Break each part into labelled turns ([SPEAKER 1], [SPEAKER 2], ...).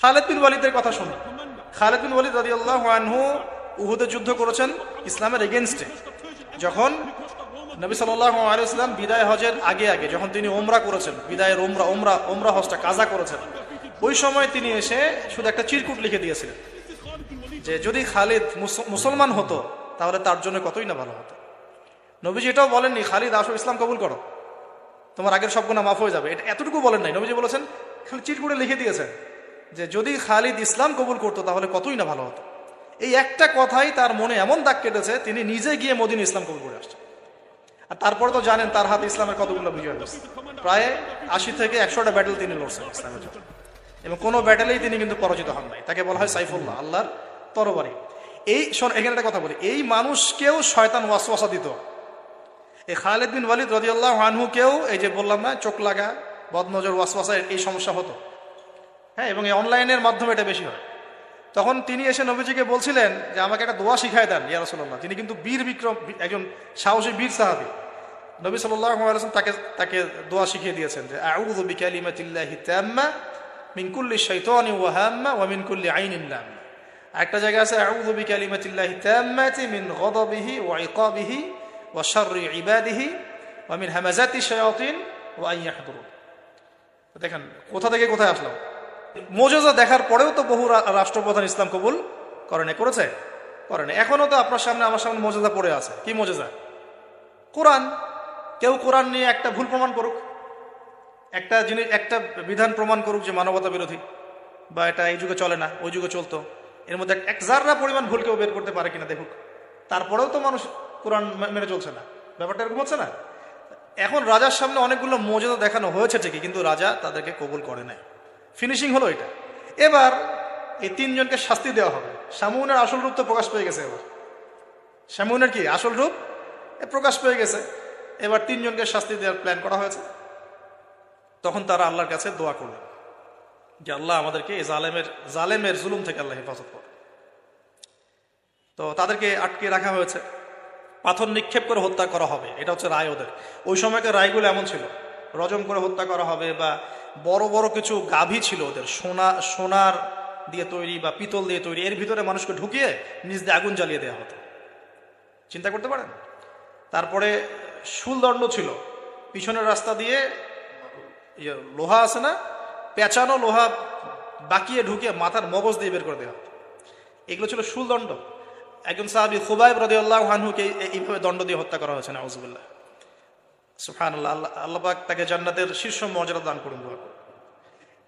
[SPEAKER 1] খালিদ বিন ওয়ালিদের কথা শুনি। খালিদ বিন ওয়ালিদ রাদিয়াল্লাহু আনহু উহুদে যুদ্ধ করেছেন ইসলামের এগেনস্টে। যখন নবী সাল্লাল্লাহু আলাইহি ওয়াসাল্লাম বিদায় হজের আগে আগে যখন তিনি ওমরা করেছেন, বিদায়ের ওমরা হজটা কাজা করেছেন, ওই সময় তিনি এসে শুধু একটা চিরকুট লিখে দিয়েছিলেন যে যদি খালিদ মুসলমান হতো তাহলে তার জন্য কতই না ভালো হতো। নবীজি এটাও বলেননি খালিদ আসো ইসলাম কবুল করো, তোমার আগের সব গুনাহ মাফ হয়ে যাবে, এটা এতটুকু বলেন নাই। নবীজি বলেছেন, খালি চিরকুটে লিখে দিয়েছেন যে যদি খালিদ ইসলাম কবুল করতো তাহলে কতই না ভালো হতো। এই একটা কথাই তার মনে এমন দাগ কেটেছে, তিনি নিজে গিয়ে মদিনা ইসলাম কবুল করে আসছেন। আর তারপরে তো জানেন তার হাতে ইসলামের কতগুলো বিজয় হয়েছে, প্রায় 80 থেকে 100টা ব্যাটেল তিনি লড়ছেন ইসলামের জন্য, এবং কোনো ব্যাটেলেই তিনি কিন্তু পরাজিত হন নাই। তাকে বলা হয় সাইফুল্লাহ, আল্লাহর তরবারি। এখানে একটা কথা বলি, এই মানুষকেও শয়তান ওয়াসওয়াসা দিত। এই খালিদ বিন ওয়ালিদ রাদিয়াল্লাহু আনহুকেও এই যে বললাম না চোখ লাগা, বদনজর, ওয়াসওয়াসা এই সমস্যা হতো। হ্যাঁ, এবং এই অনলাইনের মাধ্যমে এটা বেশি হয়। তখন তিনি এসে নবীজিকে বলছিলেন যে আমাকে একটা দোয়া শিখায় দেন ইয়া রাসূলুল্লাহ। তিনি কিন্তু বীর বিক্রম, একজন সাহসী বীর সাহাবী। নবী সাল্লাল্লাহু আলাইহি ওয়াসাল্লাম তাকে দোয়া শিখিয়ে দিয়েছেন যে আউযু বিকালিমাতিল্লাহি তাম্মা মিন কুল্লি শাইতানিন ওয়া হাম্মা ওয়া মিন কুল্লি আইনিন লাম্মা। একটা জায়গা আছে আউযু বিকালিমাতিল্লাহি তাম্মাতি মিন গদাবিহি ওয়া ইকাবিহি ওয়া শাররি ইবাদিহি ওয়া মিন হামাজাতি শায়াতিন ওয়া আন ইয়াহদুরুন। দেখেন কোথা থেকে কোথায় আসলাম। মুজিজা দেখার পরেও তো বহু রাষ্ট্রপ্রধান ইসলাম কবুল করেছে। এখনো তো আপনার সামনে আমার সামনে মুজিজা পড়ে আছে। কি মুজিজা? কোরআন। কেউ কোরআন নিয়ে একটা ভুল প্রমাণ করুক, একটা বিধান প্রমাণ করুক যে মানবতা বিরোধী বা এটা এই যুগে চলে না, ওই যুগে চলতো, এর মধ্যে এক জাররা পরিমাণ ভুল কেউ বের করতে পারে কিনা দেখুক। তারপরেও তো মানুষ কোরআন মেনে চলছে না। ব্যাপারটা এরকম হচ্ছে না। এখন রাজার সামনে অনেকগুলো মুজিজা দেখানো হয়েছে ঠিকই, কিন্তু রাজা তাদেরকে কবুল করে নাই। ফিনিশিং হলো এটা। এবার এই 3 জনকে শাস্তি দেওয়া হবে। শামউনের আসল রূপ তো প্রকাশ পেয়ে গেছে। এবার শামউনের কি আসল রূপ প্রকাশ পেয়ে গেছে। এবার 3 জনকে শাস্তি দেওয়ার প্ল্যান করা হয়েছে। তখন তারা আল্লাহর কাছে দোয়া করলেন যে আল্লাহ আমাদেরকে এই জালেমের জুলুম থেকে আল্লাহ হেফাজত করে। তো তাদেরকে আটকে রাখা হয়েছে, পাথর নিক্ষেপ করে হত্যা করা হবে, এটা হচ্ছে রায় ওদের। ওই সময়কার রায়গুলো এমন ছিল, রজম করে হত্যা করা হবে, বা বড় বড় কিছু গাভী ছিল ওদের, সোনার দিয়ে তৈরি বা পিতল দিয়ে তৈরি, এর ভিতরে মানুষকে ঢুকিয়ে নিজ দিয়ে আগুন জ্বালিয়ে দেওয়া হতো। চিন্তা করতে পারেন। তারপরে শুলদণ্ড ছিল, পিছনের রাস্তা দিয়ে লোহা আছে না, পেঁচানো লোহা বাকিয়ে ঢুকিয়ে মাথার মগজ দিয়ে বের করে দেওয়া হতো। এগুলো ছিল শুলদণ্ড। একজন সাহাবী খুবাইব রাদিয়াল্লাহু আনহুকে এইভাবে দণ্ড দিয়ে হত্যা করা হয়েছে। নাউযুবিল্লাহ, সুবহানাল্লাহ। আল্লাহ পাক তাকে জান্নাতের শীর্ষ মর্যাদা দান করুন।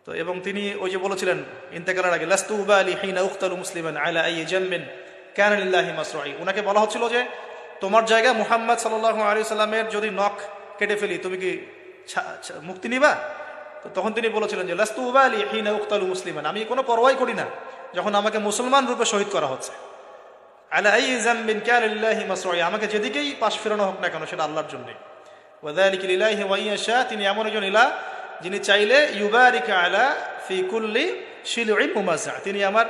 [SPEAKER 1] তো এবং তিনি ওই যে বলেছিলেন ইন্তেকালের আগে, লাস্তু উবালি হিনা উক্তালু মুসলিমান আলা আই জামবিন কানা লিল্লাহি মাসরাই। উনাকে বলা হচ্ছিল যে তোমার জায়গায় মুহাম্মদ সাল্লাল্লাহু আলাইহি সাল্লামের যদি নখ কেটে ফেলি তুমি কি মুক্তি নিবা? তো তখন তিনি বলেছিলেন যে লাস্তু উবালি হিনা উক্তালু মুসলিমান, আমি কোনো পরোয়াই করি না যখন আমাকে মুসলমান রূপে শহীদ করা হচ্ছে। আলা আই জামবিন কানা লিল্লাহি মাসরাই, আমাকে যেদিকেই পাশ ফেরানো হোক না কেন সেটা আল্লাহর জন্যই। ওয়াযালিকা লিল্লাহি ওয়া ইয়াশা, তিনি এমন একজন ইলাহ যিনি চাইলে ইউবারিকা আলা ফি কুল্লি শিলউইন মুমাজ্জা, তিনি আমার